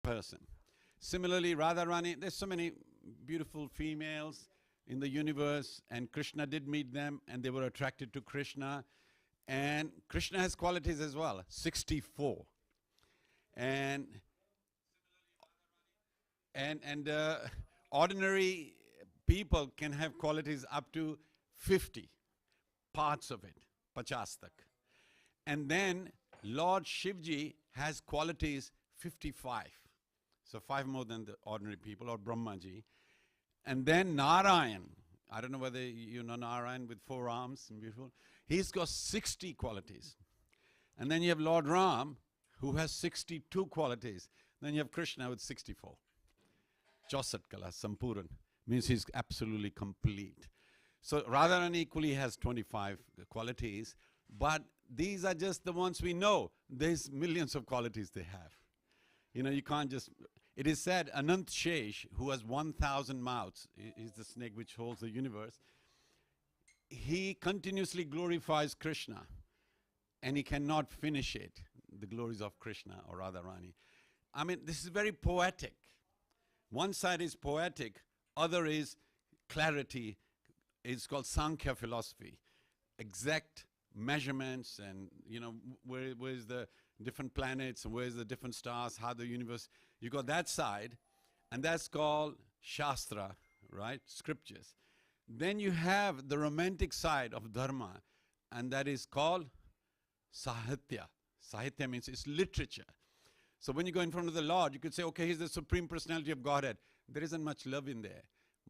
person. Similarly, Radharani, there's so many beautiful females in the universe, and Krishna did meet them, and they were attracted to Krishna. And Krishna has qualities as well, 64. And ordinary people can have qualities up to 50 parts of it, 50 tak. And then Lord Shivji has qualities 55. So 5 more than the ordinary people, or Brahmaji. And then Narayan, I don't know whether you know Narayan with 4 arms and beautiful. He's got 60 qualities. And then you have Lord Ram, who has 62 qualities. Then you have Krishna with 64. Chausat Kala, Sampuran, means he's absolutely complete. So Radharani equally has 25 qualities, but these are just the ones we know. There's millions of qualities they have. You know, you can't just... It is said Anant Shesh, who has 1,000 mouths, is the snake which holds the universe, he continuously glorifies Krishna, and he cannot finish it, the glories of Krishna or Radharani. I mean, this is very poetic. One side is poetic, other is clarity. It's called Sankhya philosophy. Exact measurements and, you know, where's the different planets and where's the different stars, how the universe, you got that side, and that's called Shastra, right? Scriptures. Then you have the romantic side of Dharma, and that is called Sahitya. Sahitya means it's literature. So when you go in front of the Lord, you could say, okay, he's the Supreme Personality of Godhead. There isn't much love in there.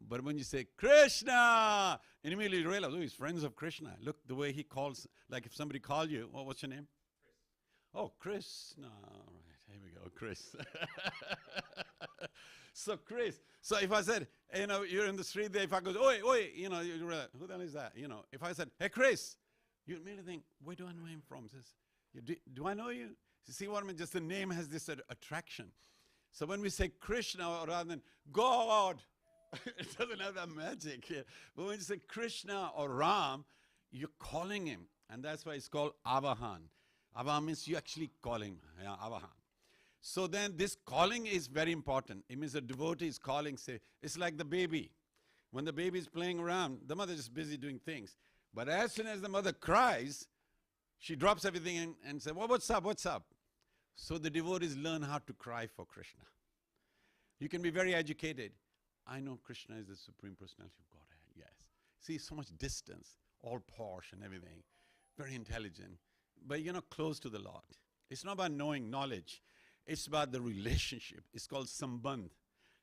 But when you say, Krishna, and immediately you realize, oh, he's friends of Krishna. Look, the way he calls, like if somebody called you, oh, what's your name? Chris. Oh, Krishna. All right, here we go, Chris. So Chris, so if I said, you know, you're in the street there, if I go, oi, oi, you know, you realize, who the hell is that? You know, if I said, hey, Chris, you immediately think, where do I know him from? Says, do I know you? You see what I mean? Just the name has this attraction. So when we say Krishna rather than God, it doesn't have that magic here. But when you say Krishna or Ram, you're calling him. And that's why it's called Avahan. Avahan means you actually call him. Yeah, Avahan. So then this calling is very important. It means the devotee is calling, say, it's like the baby. When the baby is playing around, the mother is just busy doing things. But as soon as the mother cries, she drops everything and says, well, what's up, what's up? So the devotees learn how to cry for Krishna. You can be very educated. I know Krishna is the Supreme Personality of Godhead, yes. See, so much distance, all posh and everything, very intelligent, but you're not close to the Lord. It's not about knowing knowledge. It's about the relationship. It's called sambandh.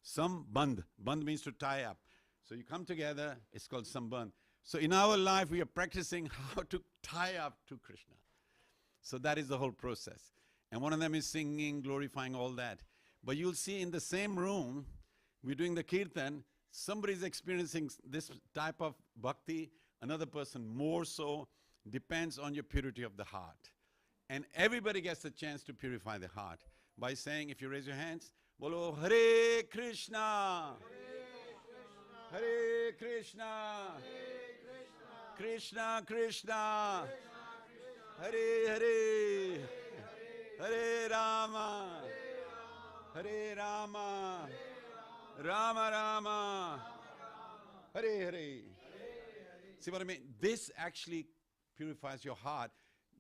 Sambandh. Bandh means to tie up. So you come together, it's called sambandh. So in our life, we are practicing how to tie up to Krishna. So that is the whole process. And one of them is singing, glorifying, all that. But you'll see in the same room, we're doing the kirtan, somebody's experiencing this type of bhakti, another person more so, depends on your purity of the heart. And everybody gets a chance to purify the heart by saying, if you raise your hands, Bolo Hare Krishna, Hare Krishna, Krishna Krishna, Hare Hare, Hare Rama, Hare Rama, Rama Rama, Hare Hare. See what I mean? This actually purifies your heart.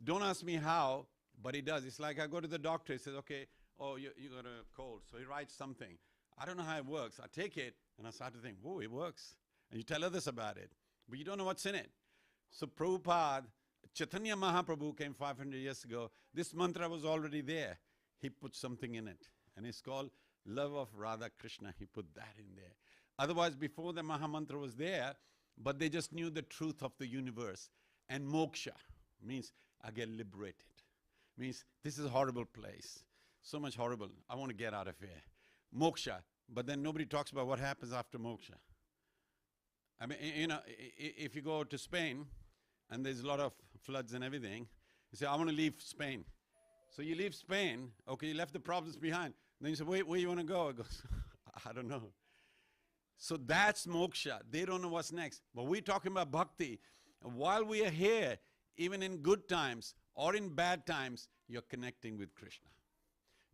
Don't ask me how, but it does. It's like I go to the doctor, he says, okay, oh, you got a cold. So he writes something. I don't know how it works. I take it, and I start to think, whoa, it works. And you tell others about it, but you don't know what's in it. So Prabhupada, Chaitanya Mahaprabhu came 500 years ago. This mantra was already there. He put something in it, and it's called love of Radha Krishna. He put that in there. Otherwise, before the Mahamantra was there, but they just knew the truth of the universe. And moksha means I get liberated. Means this is a horrible place. So much horrible. I want to get out of here. Moksha. But then nobody talks about what happens after moksha. I mean, you know, if you go to Spain and there's a lot of floods and everything, you say, I want to leave Spain. So you leave Spain, okay, you left the problems behind. Then you say, where you want to go? It goes, I don't know. So that's moksha. They don't know what's next. But we're talking about bhakti. And while we are here, even in good times or in bad times, you're connecting with Krishna.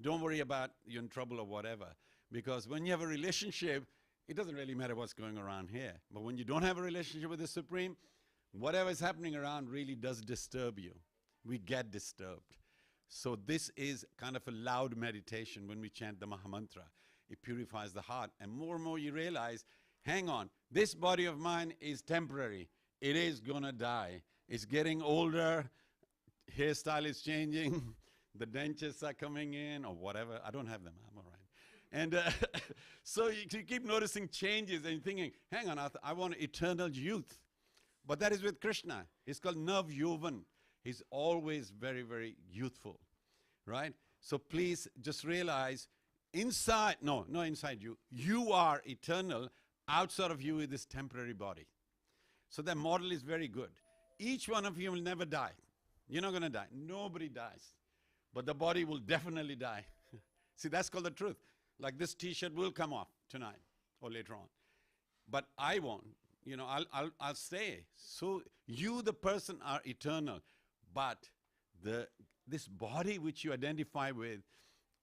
don't worry about you're in trouble or whatever. Because when you have a relationship, it doesn't really matter what's going around here. But when you don't have a relationship with the Supreme, whatever is happening around really does disturb you. We get disturbed. So this is kind of a loud meditation when we chant the Mahamantra. It purifies the heart. And more you realize, hang on, this body of mine is temporary. It is going to die. It's getting older. Hairstyle is changing. The dentures are coming in or whatever. I don't have them. I'm all right. And so you keep noticing changes and thinking, hang on, I want eternal youth. But that is with Krishna. It's called Nav Yovan. He's always very, very youthful, right? So please just realize inside, no inside you, you are eternal. Outside of you is this temporary body. So that model is very good. Each one of you will never die. You're not going to die. Nobody dies. But the body will definitely die. See, that's called the truth. Like this t-shirt will come off tonight or later on. But I won't. You know, I'll stay. So you, the person, are eternal. But this body which you identify with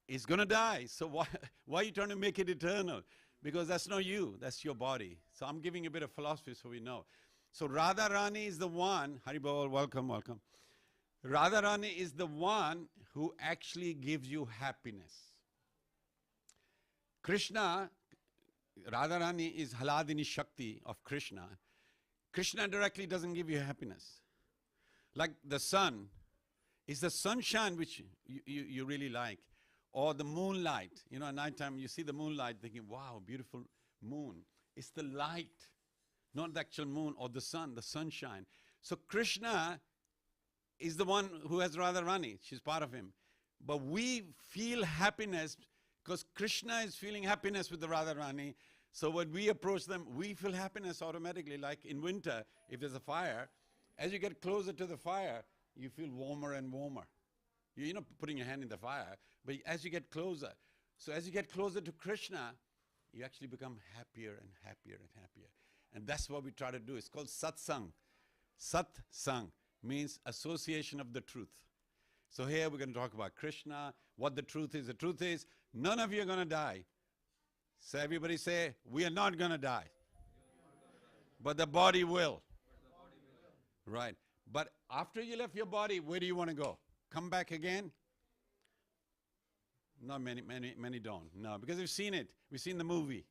is going to die. So why are you trying to make it eternal? Because that's not you. That's your body. So I'm giving a bit of philosophy so we know. So Radharani is the one. Haribol, welcome. Radharani is the one who actually gives you happiness. Krishna, Radharani is Haladini Shakti of Krishna. Krishna directly doesn't give you happiness. Like the sun, is the sunshine which you really like, or the moonlight. You know, at nighttime you see the moonlight thinking, wow, beautiful moon. It's the light, not the actual moon or the sun, the sunshine. So Krishna is the one who has Radharani. She's part of him. But we feel happiness because Krishna is feeling happiness with the Radharani. So when we approach them, we feel happiness automatically. Like in winter, if there's a fire, as you get closer to the fire, you feel warmer and warmer. You're not putting your hand in the fire, but as you get closer. So as you get closer to Krishna, you actually become happier and happier and happier. And that's what we try to do. It's called satsang. Satsang means association of the truth. So here we're going to talk about Krishna, what the truth is. The truth is, none of you are going to die. So everybody say, we are not going to die. But the body will. Right. But after you left your body, where do you want to go? Come back again? Not many don't. No, because we've seen it. We've seen the movie.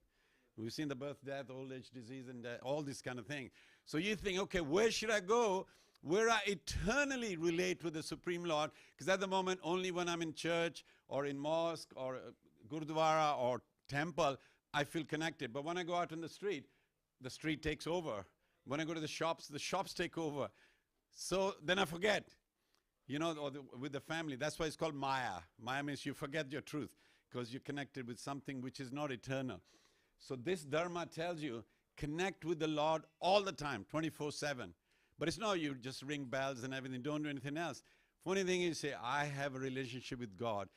We've seen the birth, death, old age, disease, and all this kind of thing. So you think, okay, where should I go? Where I eternally relate with the Supreme Lord, because at the moment, only when I'm in church or in mosque or gurdwara or temple, I feel connected. But when I go out in the street takes over. When I go to the shops take over. So then I forget, you know, with the family. That's why it's called Maya. Maya means you forget your truth because you're connected with something which is not eternal. So this Dharma tells you, connect with the Lord all the time, 24/7. But it's not you just ring bells and everything, don't do anything else. Funny thing is, say, I have a relationship with God.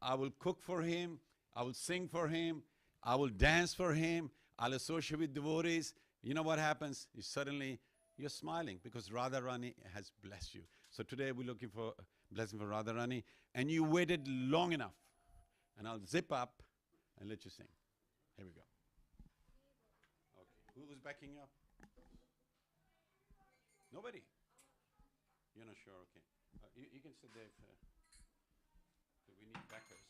I will cook for Him. I will sing for Him. I will dance for Him. I'll associate with devotees. You know what happens? Suddenly you're smiling because Radharani has blessed you. So today we're looking for a blessing for Radharani. And you waited long enough. And I'll zip up and let you sing. Here we go. Okay. Who's backing up? Nobody? You're not sure? Okay. You can sit there if we need backers.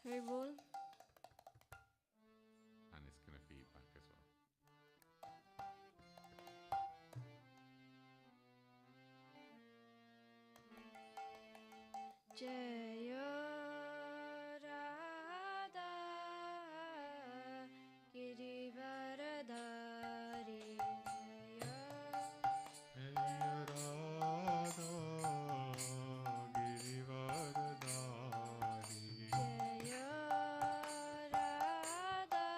Hey, Bol. And it's going to feedback as well. Jaya Radha Girivaradari Jaya Jaya Radha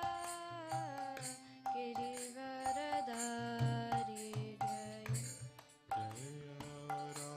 Girivaradari Jaya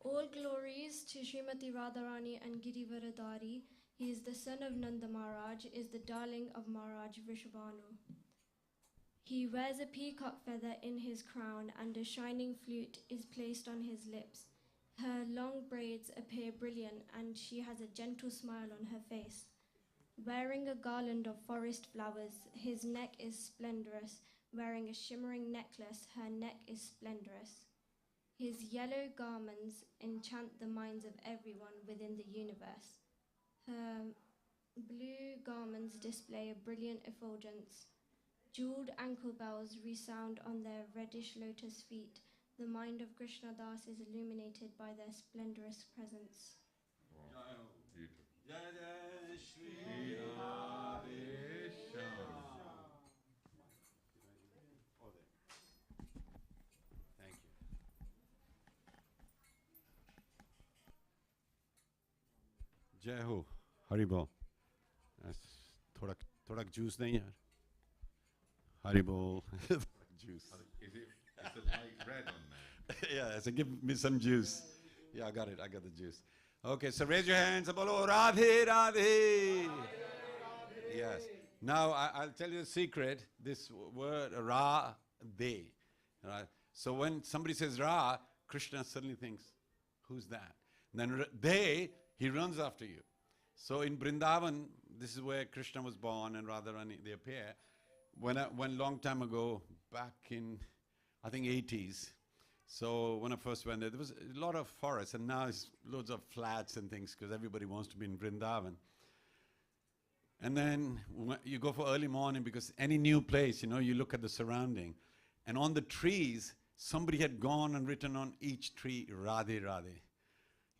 All glories to Srimati Radharani and Girivaradari. He is the son of Nanda Maharaj, is the darling of Maharaj Vrishabhanu. He wears a peacock feather in his crown and a shining flute is placed on his lips. Her long braids appear brilliant and she has a gentle smile on her face. Wearing a garland of forest flowers, his neck is splendorous. Wearing a shimmering necklace, her neck is splendorous. His yellow garments enchant the minds of everyone within the universe. Her blue garments display a brilliant effulgence. Jeweled ankle bells resound on their reddish lotus feet. The mind of Krishna Das is illuminated by their splendorous presence. Wow. Beautiful. Jai Jai Shri Oh, there. Thank you. Jai Ho. Haribol. थोड़ा थोड़ा juice नहीं यार. Haribol. Juice. Is it? It's a light red on there. Yeah, so give me some juice. Yeah, I got it. I got the juice. Okay, so raise your hands. Bolo Radhe Radhe. Yes. Now I'll tell you a secret. This word Ra, they. Right? So when somebody says Ra, Krishna suddenly thinks, who's that? And then they, he runs after you. So in Vrindavan, this is where Krishna was born and Radharani, they appear. When long time ago, back in, I think 80s, so when I first went there was a lot of forests, and now it's loads of flats and things because everybody wants to be in Vrindavan. And then you go for early morning because any new place, you look at the surrounding. And on the trees, somebody had gone and written on each tree, Radhe Radhe.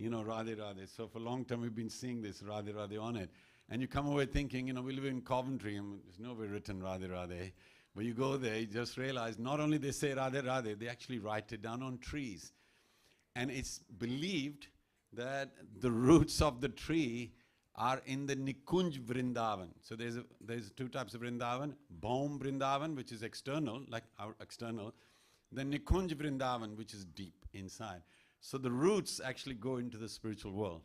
Radhe Radhe. So for a long time we've been seeing this Radhe Radhe on it. And you come away thinking, we live in Coventry and there's nowhere written Radhe Radhe. But you go there, you just realize not only they say Radhe Radhe, they actually write it down on trees. And it's believed that the roots of the tree are in the Nikunj Vrindavan. So there's two types of Vrindavan. Bhaum Vrindavan, which is external, like our external. Then Nikunj Vrindavan, which is deep inside. So the roots actually go into the spiritual world,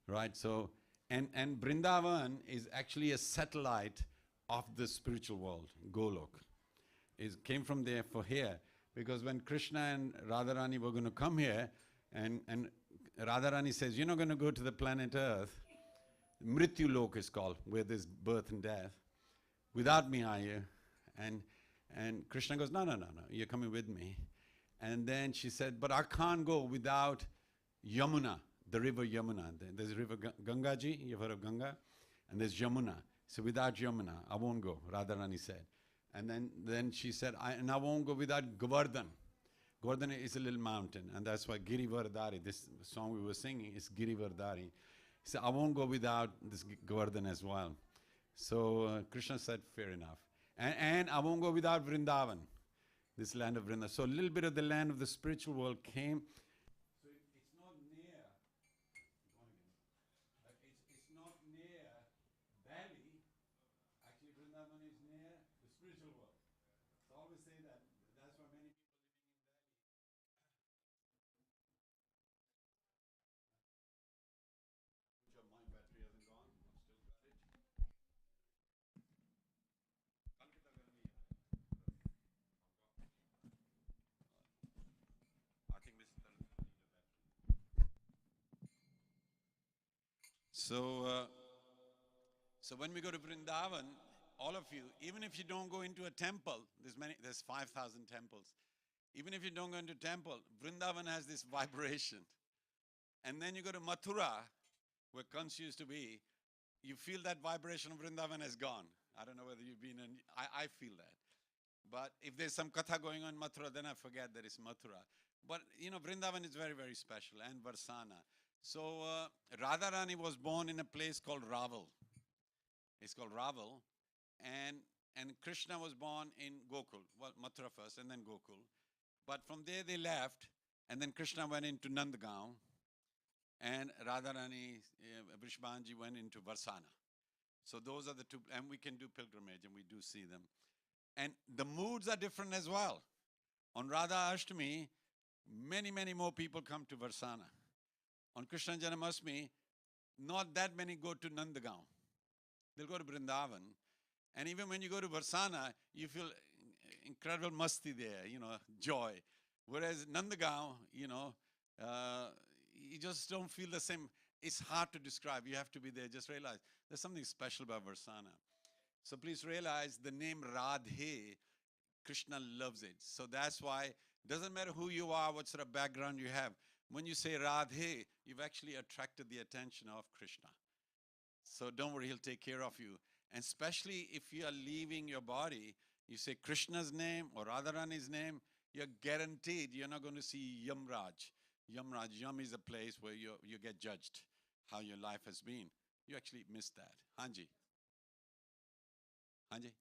right? So, and Vrindavan is actually a satellite of the spiritual world, Golok. It came from there for here, because when Krishna and Radharani were going to come here, and Radharani says, you're not going to go to the planet Earth, Mrityu Lok is called, where there's birth and death. Without me are you? And Krishna goes, no, you're coming with me. And then she said, but I can't go without Yamuna, the river Yamuna. There's river Ganga-ji, you've heard of Ganga? And there's Yamuna. So without Yamuna, I won't go, Radharani said. And then she said, I won't go without Govardhan. Govardhan is a little mountain, and that's why Girivardhari, this song we were singing, is Girivardhari. He said, I won't go without this Govardhan as well. So Krishna said, fair enough. And I won't go without Vrindavan, this land of Vrindavan. So a little bit of the land of the spiritual world came. So it's not near, it's not near Delhi. Actually, Vrindavan is near the spiritual world. So I always say that. That's why many people living in Delhi. My battery hasn't gone. I've still got it. I think this is the So when we go to Vrindavan, all of you, even if you don't go into a temple, there's 5,000 temples. Even if you don't go into a temple, Vrindavan has this vibration. And then you go to Mathura, where Kans used to be, you feel that vibration of Vrindavan has gone. I don't know whether you've been in, I feel that. But if there's some katha going on in Mathura, then I forget that it's Mathura. But Vrindavan is very, very special, and Varsana. So Radharani was born in a place called Raval. It's called Raval. And Krishna was born in Gokul. Well, Mathura first, and then Gokul. But from there they left, and then Krishna went into Nandgaon, and Radharani, Vrishabhanji went into Varsana. So those are the two, and we can do pilgrimage, and we do see them. And the moods are different as well. On Radha Ashtami, many, many more people come to Varsana. On Krishna Janmashtami, not that many go to Nandgaon. They'll go to Vrindavan. And even when you go to Varsana, you feel incredible masti there, joy. Whereas Nandgaon, you just don't feel the same. It's hard to describe. You have to be there. Just realize there's something special about Varsana. So please realize the name Radhe, Krishna loves it. So that's why it doesn't matter who you are, what sort of background you have. When you say Radhe, you've actually attracted the attention of Krishna. So don't worry, he'll take care of you. And especially if you are leaving your body, you say Krishna's name or Radharani's name, you're guaranteed you're not going to see Yamraj. Yam is a place where you get judged, how your life has been. You actually miss that. Hanji. Hanji.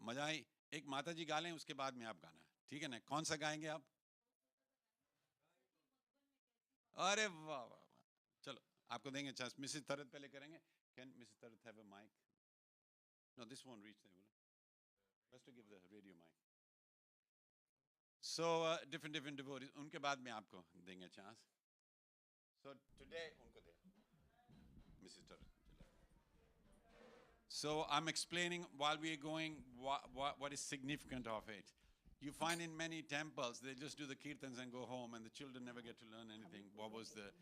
मजा आई. एक माता जी गा लें, उसके बाद में आप गाना. ठीक है ना? कौन सा गाएंगे आप? अरे वाह वाह वाह. चलो आपको देंगे चांस. मिसेस तरत पहले करेंगे. Can Mrs. Tarat have a mic? No, this won't reach there, will it? Best to give the radio mic. So different devotees. उनके बाद में आपको देंगे चांस. So today उनको दे. Mrs. Tarat. So I'm explaining while we are going what is significant of it. You find in many temples, they just do the kirtans and go home, and the children never get to learn anything. What was the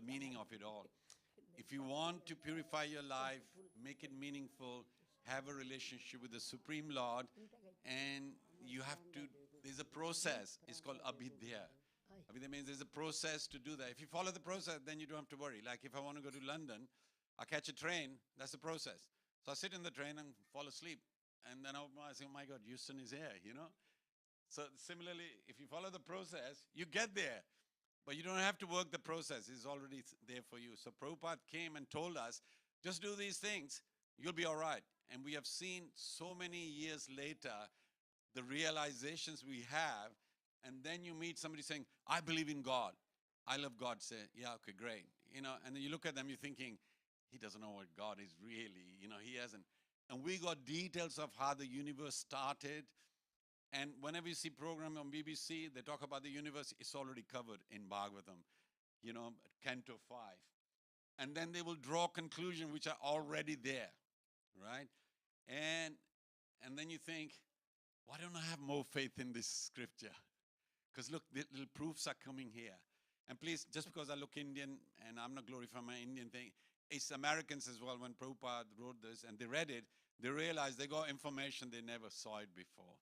meaning of it all? If you want to purify your life, make it meaningful, have a relationship with the Supreme Lord, and you have to, there's a process. It's called abhidya. Abhidya means there's a process to do that. If you follow the process, then you don't have to worry. Like if I want to go to London, I catch a train, that's the process. So I sit in the train and fall asleep. And then I say, oh my God, Houston is here, So similarly, if you follow the process, you get there. But you don't have to work the process. It's already there for you. So Prabhupada came and told us, just do these things, you'll be all right. And we have seen so many years later, the realizations we have, and then you meet somebody saying, I believe in God. I love God. Say, yeah, okay, great. And then you look at them, you're thinking, he doesn't know what God is really. He hasn't. And we got details of how the universe started. And whenever you see program on BBC, they talk about the universe, it's already covered in Bhagavatam, Canto 5. And then they will draw conclusions which are already there, right? And then you think, why don't I have more faith in this scripture? Because look, the little proofs are coming here. And please, just because I look Indian, and I'm not glorifying my Indian thing, it's Americans as well. When Prabhupada wrote this and they read it, they realized they got information they never saw it before.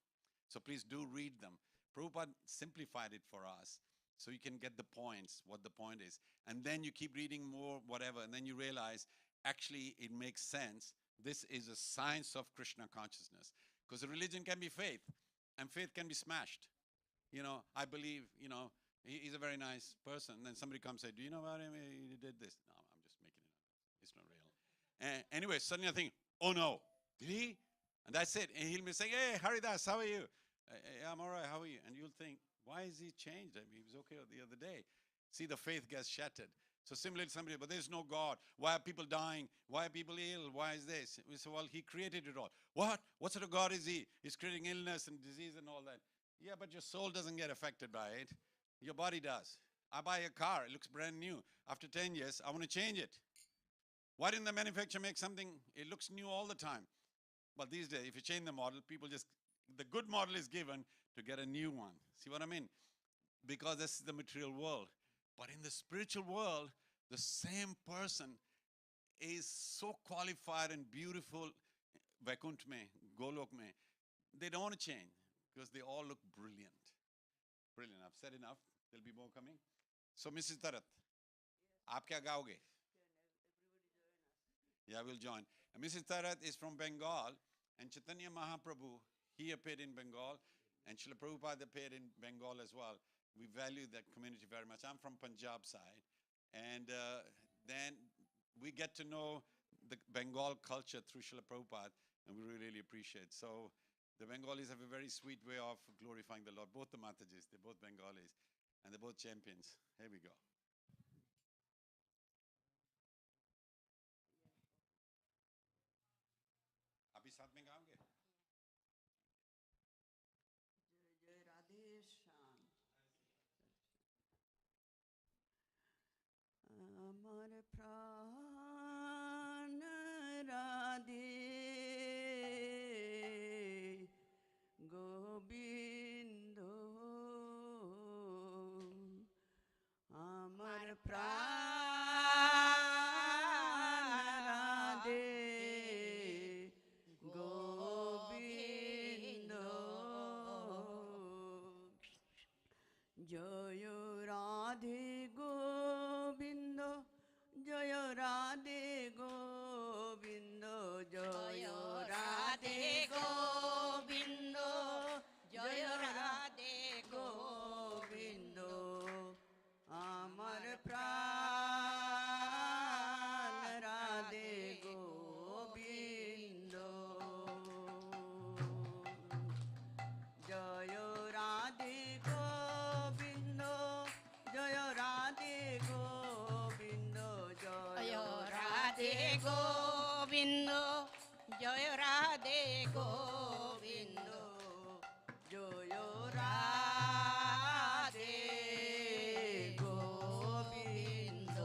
So please do read them. Prabhupada simplified it for us so you can get the points, what the point is. And then you keep reading more, whatever, and then you realize, actually, it makes sense. This is a science of Krishna consciousness. Because a religion can be faith, and faith can be smashed. I believe, he's a very nice person. And then somebody comes and say, do you know about him? He did this. No, I'm just making it up. It's not real. Anyway, suddenly I think, oh no, did he? And that's it. And he'll be saying, hey, Haridas, how are you? I'm all right, how are you? And you'll think, why is he changed? I mean, he was okay the other day. See, the faith gets shattered. So similarly, somebody, but there's no God. Why are people dying? Why are people ill? Why is this? We say, well, he created it all. What? What sort of God is he? He's creating illness and disease and all that. Yeah, but your soul doesn't get affected by it. Your body does. I buy a car, it looks brand new. After 10 years, I want to change it. Why didn't the manufacturer make something? It looks new all the time. But these days, if you change the model, the good model is given to get a new one. See what I mean? Because this is the material world. But in the spiritual world, the same person is so qualified and beautiful, Vaikunt mein, Golok mein, they don't want to change because they all look brilliant. Brilliant. I've said enough. There'll be more coming. So, Mrs. Tarat, aap kya gaoge? Yeah, we'll join. And Mrs. Tarat is from Bengal, and Chaitanya Mahaprabhu, he appeared in Bengal, and Srila Prabhupada appeared in Bengal as well. We value that community very much. I'm from Punjab side, and then we get to know the Bengal culture through Srila Prabhupada, and we really appreciate. So the Bengalis have a very sweet way of glorifying the Lord. Both the Matajis, they're both Bengalis, and they're both champions. Here we go. आप ही साथ में गाओगे? जय राधे श्याम अमर प्राण राधे गोविंद अमर प्राण राधे गोविंद जय राधे गोविंद जय राधे गोविंद जय গোবিন্দ জয় রাধে গোবিন্দ জয় রাধে গোবিন্দ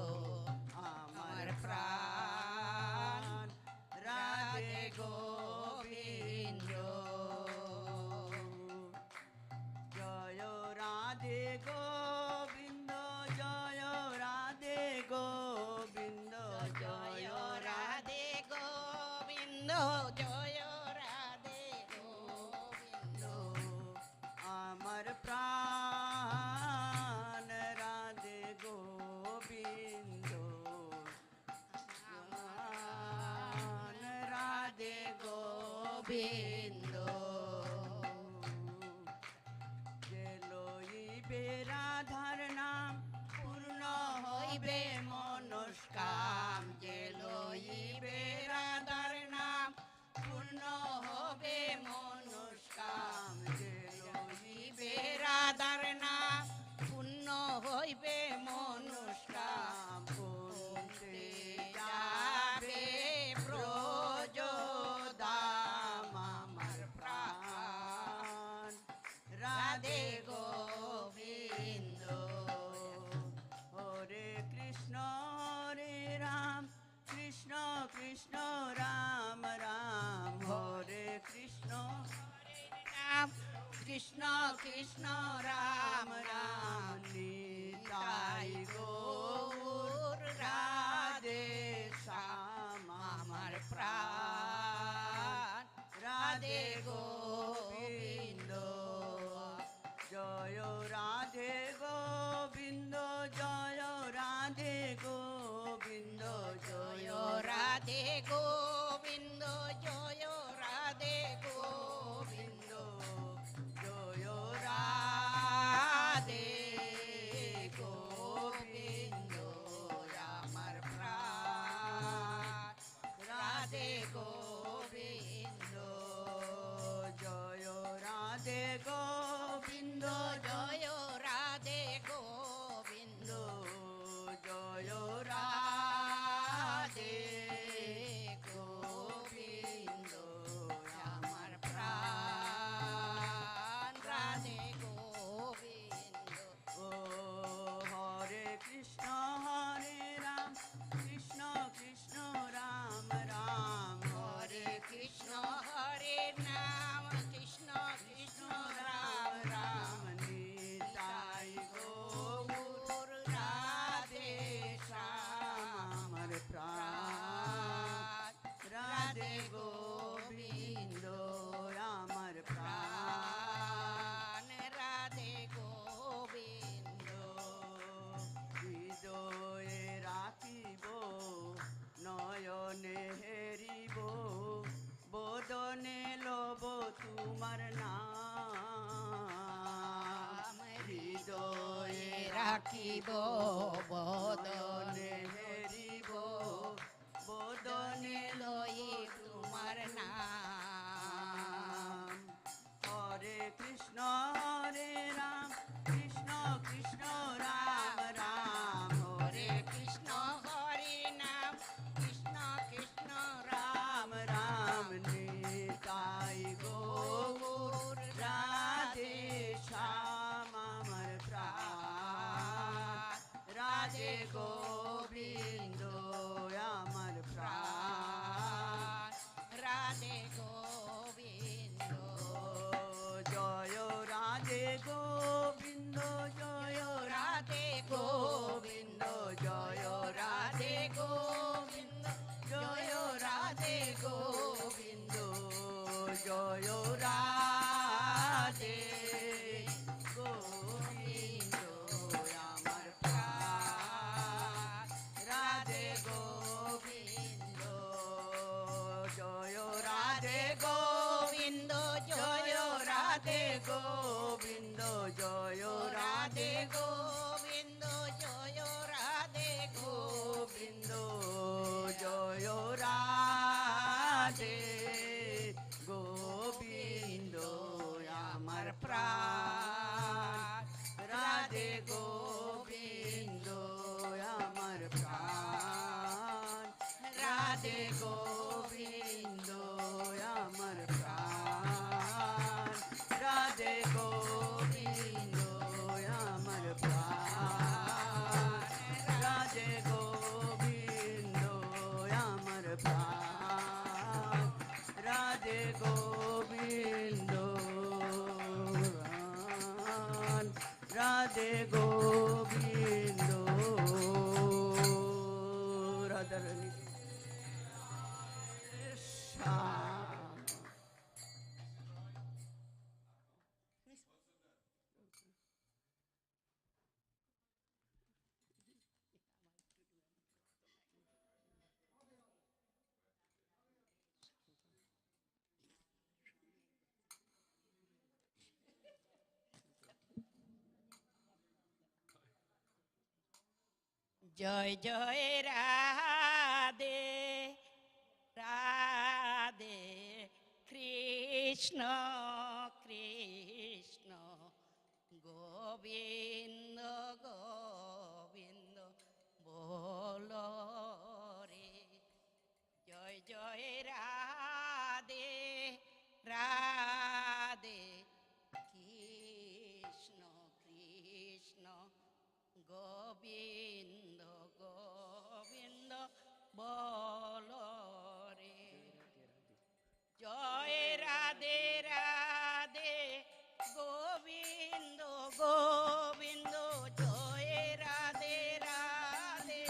আমার প্রাণ রাধে গোবিন্দ জয় রাধে গোবিন্দ জয় রাধে গোবিন্দ জয় রাধে গোবিন্দ জয় রাধে গোবিন্দ আমার প্রাণ রাধে গোবিন্দ প্রাণ রাধে গোবিন্দ যে লইবে রাধার নাম পূর্ণ হইবে মনস্কাম যে লইবে রাধার নাম পূর্ণ হবে মনস্কাম যে লইবে রাধার নাম পূর্ণ হইবে মনুষ্কাম পৌঁছে যাবে ব্রজধাম আমার প্রাণ রাধে গোবিন্দ হরে কৃষ্ণ হরে রাম কৃষ্ণ কৃষ্ণ রাম রাম হরে কৃষ্ণ রাম কৃষ্ণ কৃষ্ণ রাম রাম নিতাই গৌর রাধে শ্যাম আমার প্রাণ রাধে গোবিন্দ জয় রাধে গোবিন্দ জয় রাধে গোবিন্দ জয় রাধে গোবিন্দ জয় রাধে গোবিন্দ জয় রাধে গোবিন্দ আমার প্রাণ রাধে গোবিন্দ জয় রাধে গোবিন্দ জয় রাধে গোবিন্দ জয় রাধে গোবিন্দ আমার প্রাণ রাধে গোবিন্দ ও হরে কৃষ্ণ হরে রাম কৃষ্ণ কৃষ্ণ রাম রাম হরে কৃষ্ণ হরে নাম কৃষ্ণ কৃষ্ণ রাম রাম নিতাই গৌর রাধে শ্যাম আমার প্রাণ রাধে গোবিন্দ আমার প্রাণ রাধে গোবিন্দ হৃদয়ে রাখিব নয়নে হেরিব বদনে লব তোমার নাম হৃদয়ে রাখিব বদনে বদনে হেরিব বদনে বদনে লই তোমার নাম হরে কৃষ্ণ হরে রাম কৃষ্ণ কৃষ্ণ রাম রাম হরে কৃষ্ণ হরে নাম কৃষ্ণ কৃষ্ণ রাম রাম রাম নিতাই গৌর রাধে শ্যাম আমার প্রাণ রাধে গোবিন্দ আমার প্রাণ রাধে গোবিন্দ জয় রাধে গোবিন্দ জয় রাধে গোবিন্দ জয় রাধে গোবিন্দ জয় রাধে গোবিন্দ জয় রাধে গোবিন্দ আমার প্রাণ রাধে গোবিন্দ জয় রাধে গোবিন্দ জয় রাধে গোবিন্দ জয় রাধে গোবিন্দ জয় রাধে গোবিন্দ জয় রাধে গোবিন্দ আমার প্রাণ রাধে গোবিন্দ আমার প্রাণ রাধে গোবিন্দ রাধে গোবিন্দ রাধারানী জয় জয় রাধে রাধে কৃষ্ণ কৃষ্ণ গোবিন্দ গোবিন্দ বলো রে জয় জয় রাধে রাধে কৃষ্ণ কৃষ্ণ গোবিন্দ গোবিন্দ বলো রে জয় রাধে রাধে গোবিন্দ গোবিন্দ জয় রাধে রাধে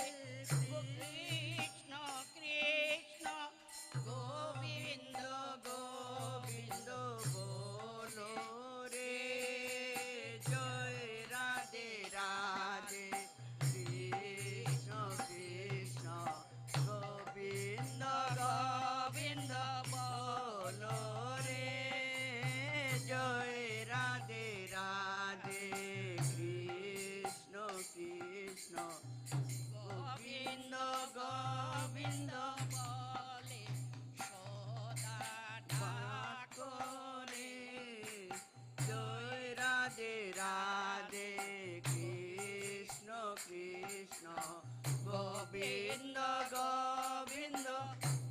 কৃষ্ণ কৃষ্ণ গোবিন্দ গোবিন্দ বলো রে জয় রাধে রাধে কৃষ্ণ কৃষ্ণ গোবিন্দ গোবিন্দ বলো রে জয় রাধে রাধে কৃষ্ণ কৃষ্ণ গোবিন্দ গোবিন্দ বলে সদা করে জয় রাধে রাধে কৃষ্ণ কৃষ্ণ গোবিন্দ গোবিন্দ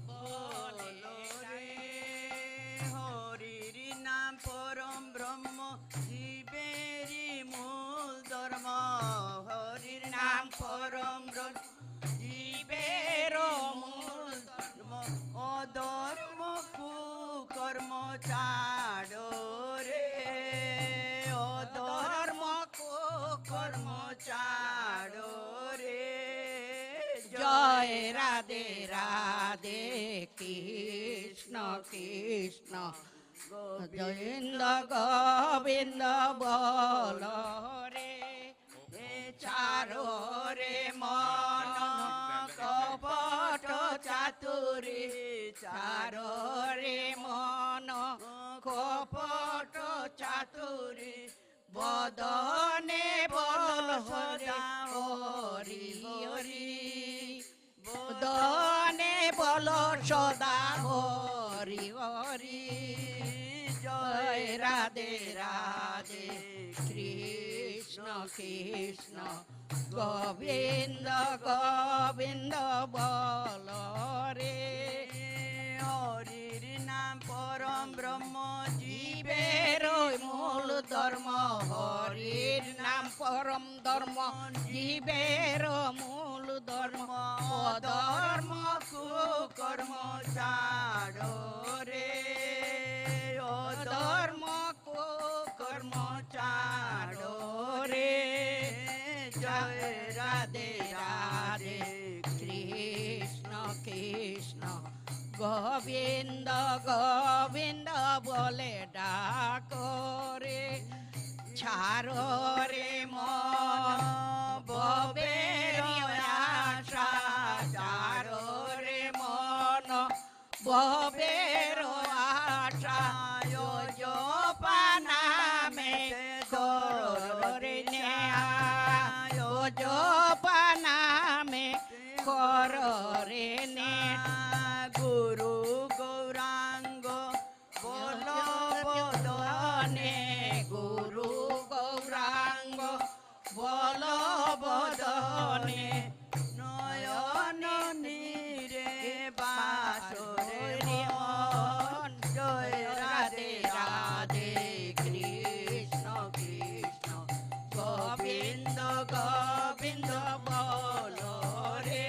বলো রে হরির নাম পরম ব্রহ্ম জীবেরই মূল ধর্ম হরির নাম পরম ব্রহ্ম জীবের মূল ধর্ম অধর্ম কুকর্ম ছাড়ো রে অধর্ম কুকর্ম ছাড়ো রে জয় রাধে রাধে কৃষ্ণ কৃষ্ণ গোবিন্দ গোবিন্দ বলো রে চারো রে মন কপট চাতুরি চারো রে মন কপট চাতুরি বদনে বল সদা হরি হরি বদনে বল সদা হরি হরি জয় রাধে রাধে কৃষ্ণ কৃষ্ণ গোবিন্দ গোবিন্দ বল রে হরির নাম পরম ব্রহ্ম জীবের মূল ধর্ম হরির নাম পরম ধর্ম জীবের মূল ধর্ম অধর্ম কুকর্ম ছাড়ো রে অধর্ম কুকর্ম ছাড়ো রে জয় রাধে রাধে কৃষ্ণ কৃষ্ণ গোবিন্দ গোবিন্দ বলে ডাকো রে ছাড়ো রে মন ববের আশা ছাড়ো রে মন ববের আশা জপানামে কররে ন্যায় জপানামে কররে নে গুরু গৌরাঙ্গ বল বদনে গুরু গৌরাঙ্গ বল বদনে নয়ন নীরে বাসরে মন জয় রাধে রাধে কৃষ্ণ কৃষ্ণ গোবিন্দ গোবিন্দ বল রে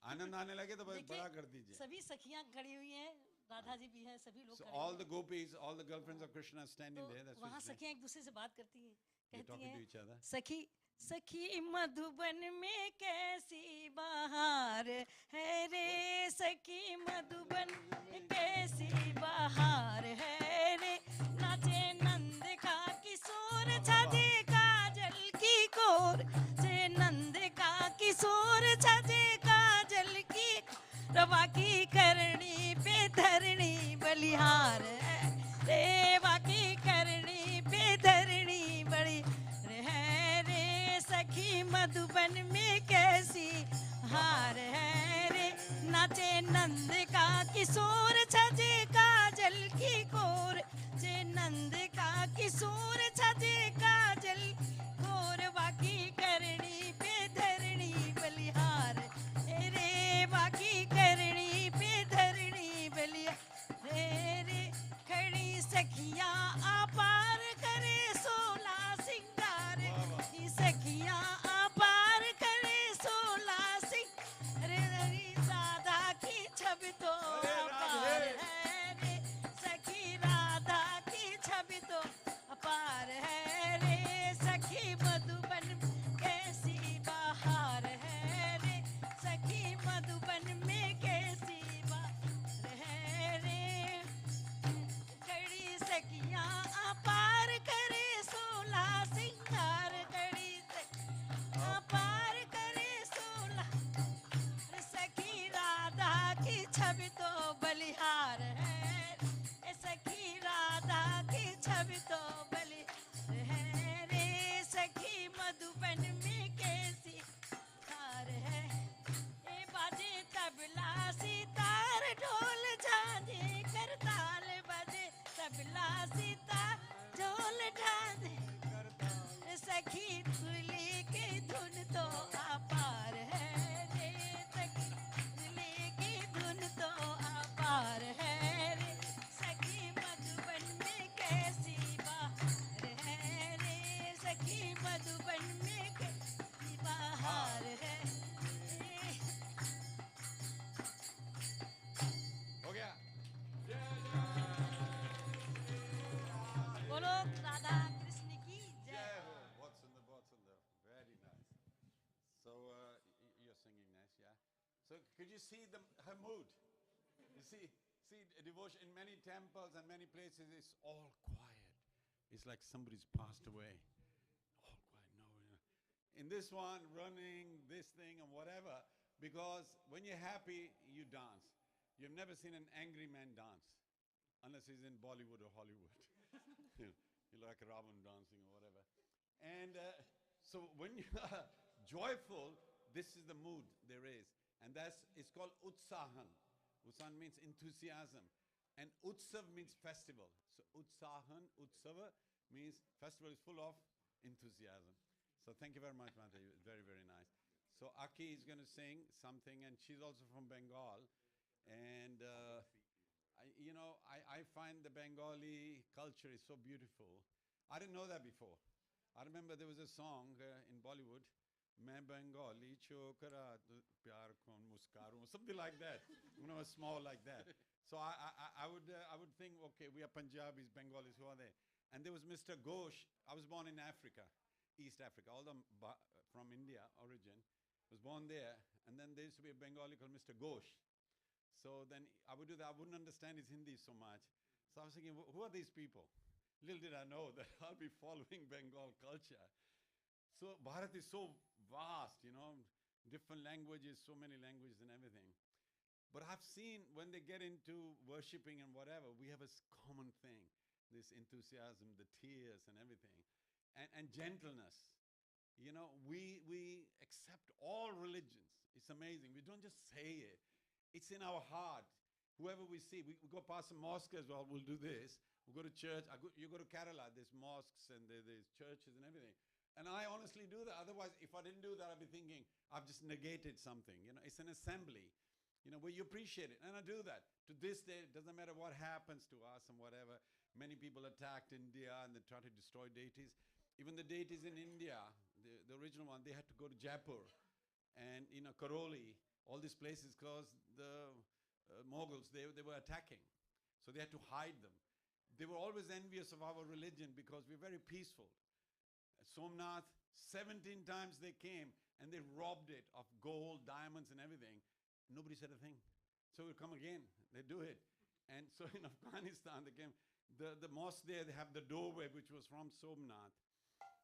आनंद आने लगे तो बस देखिए, बड़ा कर दीजिए. सभी सखियां खड़ी हुई हैं, राधा जी भी हैं, सभी लोग So खड़े all हैं। the gopis, all the girlfriends of Krishna are standing there. That's तो what वहाँ she's saying. सखियां एक दूसरे से बात करती हैं, They're कहती talking to हैं, each other. सखी सखी मधुबन में कैसी बहार है रे, सखी मधुबन में कैसी बहार है रे, नाचे नंद का किशोर छजे काजल की कोर, जे नंद का किशोर छजे काजल की, रवा की करणी पे धरणी बलिहार है रे, बाकी करणी पे धरणी बड़ी है रे, सखी मधुबन में कैसी हार है रे, नाचे नंद का किशोर छजे काजल की कोर, जे नंद का किशोर छजे काजल कोर, बाकी करणी पे धरणी बलिहार रे, बाकी करणी पे धरणी बलिहार रे, खड़ी सखियां अपार करे 16 सिंगार, ई सखियां अपार करे 16 सिंगार रे, राधा की छवि तो अपार है रे, सखी राधा की छवि तो अपार है रे, सखी मधुबन कैसी बहार है रे, सखी मधुबन में कैसी बहार है रे, कड़ी सखियां अपार करे 16 सिंगार, कड़ी सखियां अपार करे 16, सखी राधा की छवि तो बलिहार है, सखी राधा की छवि तो बलिहार है रे, सखी मधुबन में कैसी हार है, ए बाजे तबला सितार ढोल झांझे करताल, बजे तबला सितार ढोल झांझे, सखी तुली की धुन तो अपार है रे, सखी तुली की धुन तो अपार है रे, सखी मधुबन में कैसी बहार है रे, सखी मधुबन में कैसी बहार है रे। हो गया. बोलो राधा कृष्ण की जय। Jai ho. बहुत सुंदर, बहुत सुंदर. Very nice. So you're singing nice, yeah. So could you see her mood? You see devotion in many temples and many places. It's all quiet. It's like somebody's passed away. All quiet. No. In this one, running, this thing, and whatever. Because when you're happy, you dance. You've never seen an angry man dance, unless he's in Bollywood or Hollywood. You like Ravan dancing or whatever. And so when you are joyful, this is the mood there is. And it's called Utsahan. Utsahan means enthusiasm. And Utsav means festival. So Utsahan, Utsava means festival is full of enthusiasm. So thank you very much, Mata. Very, very nice. So Aki is going to sing something, and she's also from Bengal. And I find the Bengali culture is so beautiful. I didn't know that before. I remember there was a song in Bollywood, "Main Bengali chokra pyar kon muskaru," something like that. Small like that. So I would think, okay, we are Punjabis, Bengalis, who are they? And there was Mr. Ghosh. I was born in Africa, East Africa, although from India origin. Was born there, and then there used to be a Bengali called Mr. Ghosh. So then I would do that. I wouldn't understand his Hindi so much. So I was thinking, who are these people? Little did I know that I'll be following Bengal culture. So Bharat is so vast, different languages, so many languages and everything. But I've seen when they get into worshipping and whatever, we have a common thing, this enthusiasm, the tears and everything, and gentleness. We accept all religions. It's amazing. We don't just say it. It's in our heart. Whoever we see, we go past a mosque as well, we'll do this. We go to church. You go to Kerala, there's mosques and there's churches and everything. And I honestly do that. Otherwise, if I didn't do that, I'd be thinking, I've just negated something. It's an assembly, where you appreciate it. And I do that. To this day, it doesn't matter what happens to us and whatever. Many people attacked India and they try to destroy deities. Even the deities in India, the original one, they had to go to Jaipur and Karoli all these places because the Mughals, they were attacking. So they had to hide them. They were always envious of our religion because we're very peaceful. Somnath, 17 times they came and they robbed it of gold, diamonds and everything. Nobody said a thing. So we'll come again. They do it. And so in Afghanistan, they came. The mosque there, they have the doorway which was from Somnath.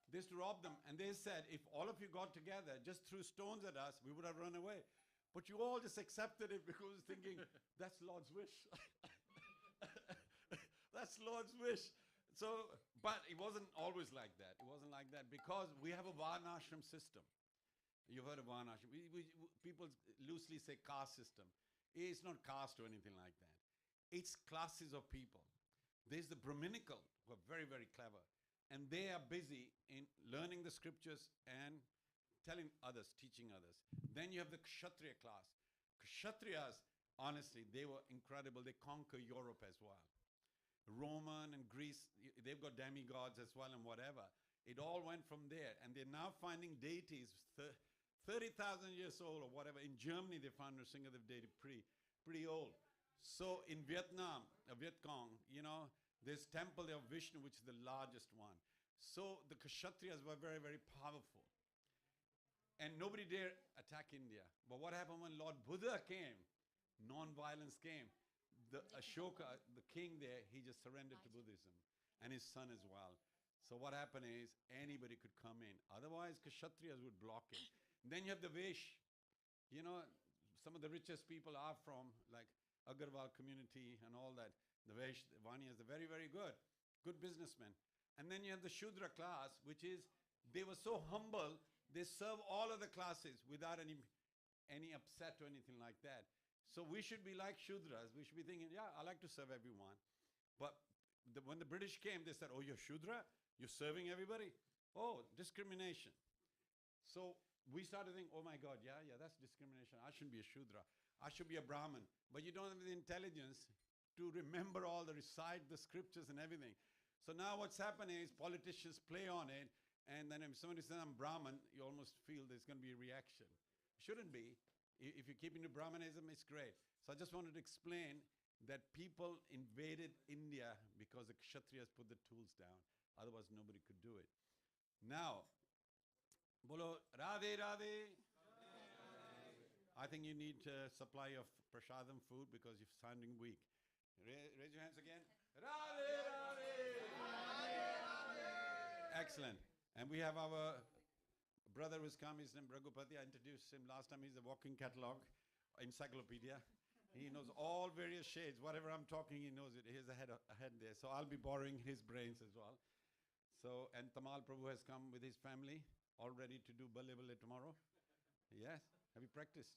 They used to rob them. And they said, if all of you got together, just threw stones at us, we would have run away. But you all just accepted it because thinking, that's Lord's wish. That's Lord's wish. So, but it wasn't always like that. It wasn't like that because we have a Varnashram system. You've heard of Varnashram. People loosely say caste system. It's not caste or anything like that. It's classes of people. There's the Brahminical, who are very, very clever. And they are busy in learning the scriptures and telling others, teaching others. Then you have the Kshatriya class. Kshatriyas, honestly, they were incredible. They conquer Europe as well. Roman and Greece, they've got demigods as well and whatever. It all went from there. And they're now finding deities 30,000 years old or whatever. In Germany, they found Nrsingadev deity pretty old. So in Vietnam, Viet Cong, you know, there's temple of Vishnu, which is the largest one. So the Kshatriyas were very, very powerful. And nobody dare attack India. But what happened when Lord Buddha came? Non-violence came. The Ashoka, the king there, he just surrendered to Buddhism. And his son as well. So what happened is, anybody could come in. Otherwise, Kshatriyas would block it. Then you have the Vesh. You know, some of the richest people are from, like, Agarwal community and all that. The Vesh, the Vaniyas, they're very, very good. Good businessmen. And then you have the Shudra class, which is, they were so humble, they serve all other classes without any upset or anything like that. So we should be like Shudras. We should be thinking, yeah, I like to serve everyone. But when the British came, they said, oh, you're Shudra? You're serving everybody? Oh, discrimination. So we started thinking, oh my God, yeah, that's discrimination. I shouldn't be a Shudra. I should be a Brahmin. But you don't have the intelligence to remember all recite the scriptures and everything. So now what's happening is politicians play on it. And then if somebody says I'm Brahmin, you almost feel there's going to be a reaction. Shouldn't be. If you keep into Brahmanism, it's great. So I just wanted to explain that people invaded India because the Kshatriyas put the tools down. Otherwise, nobody could do it. Now, bolo Radhe Radhe. I think you need supply of prasadam food because you're sounding weak. Raise your hands again. Radhe Radhe. Excellent. And we have our brother who's come, his name Raghupati. I introduced him last time. He's a walking catalog, encyclopedia. He knows all various shades. Whatever I'm talking, he knows it. He has a head there. So I'll be borrowing his brains as well. So, and Tamal Prabhu has come with his family, all ready to do Balle Balle tomorrow. Yes. Have you practiced?